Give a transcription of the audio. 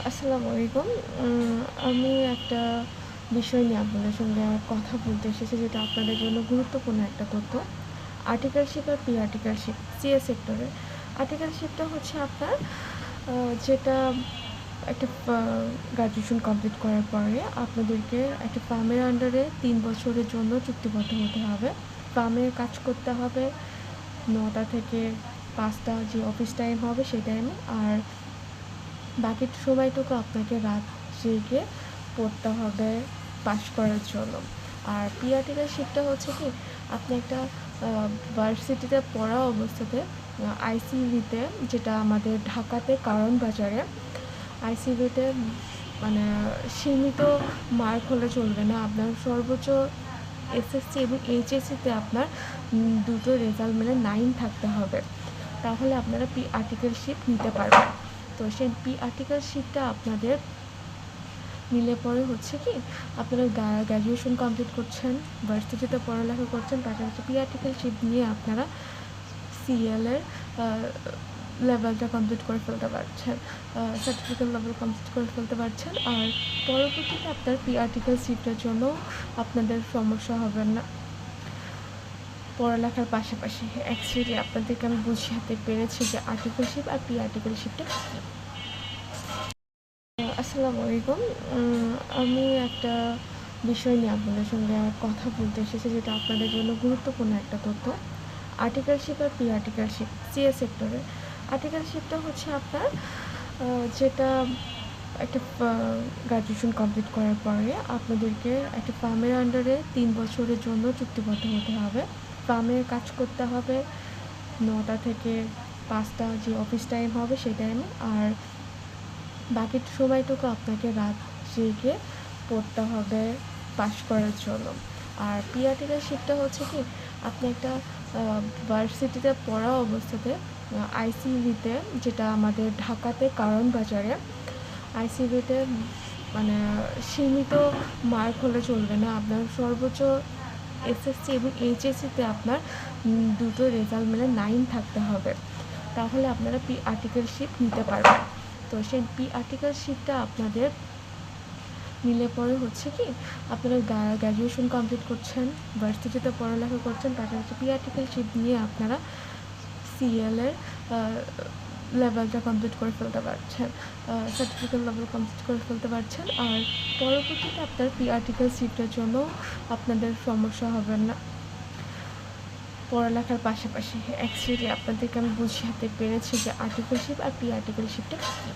আসসালামু আলাইকুম। আমি একটা বিষয় নিয়ে আপনাদের সঙ্গে কথা বলতে এসেছি, যেটা আপনাদের জন্য গুরুত্বপূর্ণ একটা তথ্য। আর্টিকেলশিপ আর প্রি আর্টিকেলশিপ সিএ সেক্টরে। আর্টিকেলশিপটা হচ্ছে আপনার যেটা একটা গ্র্যাজুয়েশন কমপ্লিট করার পরে আপনাদেরকে একটা ফার্মের আন্ডারে ৩ বছরের জন্য চুক্তিবদ্ধ হতে হবে। ফার্মে কাজ করতে হবে ৯টা থেকে ৫টা, যে অফিস টাইম হবে সেই টাইমে। আর বাকি সময়টুকু আপনাকে রাত জেগে পড়তে হবে পাস করার জন্য। আর প্রি আর্টিকেলশিপটা হচ্ছে কি, আপনি একটা ভার্সিটিতে পড়া অবস্থাতে আইসিইউতে, যেটা আমাদের ঢাকাতে কারণ বাজারে, আইসিইউতে মানে সীমিত মার্ক হলে চলবে না। আপনার সর্বোচ্চ এসএসসি এবং এইচএসসিতে আপনার দুটো রেজাল্ট মিলে 9 থাকতে হবে, তাহলে আপনারা প্রি আর্টিকেলশিপ নিতে পারবেন। তো সেই প্রি আর্টিকেলশিপটা আপনাদের নিলে পরে হচ্ছে কি, আপনারা গ্র্যাজুয়েশন কমপ্লিট করছেন, ভার্সিটিতে পড়ালেখা করছেন, পাশাপাশি প্রি আর্টিকেলশিপ নিয়ে আপনারা সিএলের লেভেলটা কমপ্লিট করে ফেলতে পারছেন, সার্টিফিকেট লেভেল কমপ্লিট করে ফেলতে পারছেন। আর পরবর্তীতে আপনার প্রি আর্টিকেলশিপটার জন্য আপনাদের সমস্যা হবে না। পড়ালেখার পাশাপাশি অ্যাকচুয়ালি আপনাদেরকে আমি বুঝাতে পেরেছি যে আর্টিকেলশিপ আর প্রি আর্টিকেলশিপটা কী। আসসালামু আলাইকুম। আমি একটা বিষয় নিয়ে আপনাদের সঙ্গে কথা বলতে এসেছি, যেটা আপনাদের জন্য গুরুত্বপূর্ণ একটা তথ্য। আর্টিকেলশিপ আর প্রি আর্টিকেলশিপ সিএ সেক্টরে। আর্টিকেলশিপটা হচ্ছে আপনার যেটা একটা গ্র্যাজুয়েশন কমপ্লিট করার পরে আপনাদেরকে একটা ফার্মের আন্ডারে ৩ বছরের জন্য চুক্তিবদ্ধ হতে হবে। ফার্মে কাজ করতে হবে ৯টা থেকে ৫টা, যে অফিস টাইম হবে সেই টাইমে। আর বাকি সময়টুকু আপনাকে রাত জেগে পড়তে হবে পাস করার জন্য। আর প্রি আর্টিকেলশিপটা হচ্ছে কি, আপনি একটা ভার্সিটিতে পড়া অবস্থাতে আইসিইউতে, যেটা আমাদের ঢাকাতে কারণ বাজারে, আইসিইউতে সীমিত মার্ক হলে চলবে না। আপনার সর্বোচ্চ এসএসসি এবং এইচএসসিতে আপনার দুটো রেজাল্ট মিলে 9 থাকতে হবে, তাহলে আপনারা প্রি আর্টিকেলশিপ নিতে পারবেন। তো সেই প্রি আর্টিকেলশিপটা আপনাদের নিলে পরে হচ্ছে কি, আপনারা গ্র্যাজুয়েশন কমপ্লিট করছেন, ভার্সিটিতে পড়ালেখা করছেন, পাশাপাশি প্রি আর্টিকেলশিপ নিয়ে আপনারা সিএলের লেভেলটা কমপ্লিট করে ফেলতে পারছেন, সার্টিফিকেট লেভেল কমপ্লিট করে ফেলতে পারছেন। আর পরবর্তীতে আপনার প্রি আর্টিকেলশিপটার জন্য আপনাদের সমস্যা হবে না। পড়ালেখার পাশাপাশি অ্যাকচুয়ালি আপনাদেরকে আমি বুঝাতে পেরেছি যে আর্টিকেলশিপ আর প্রি আর্টিকেলশিপটা কী।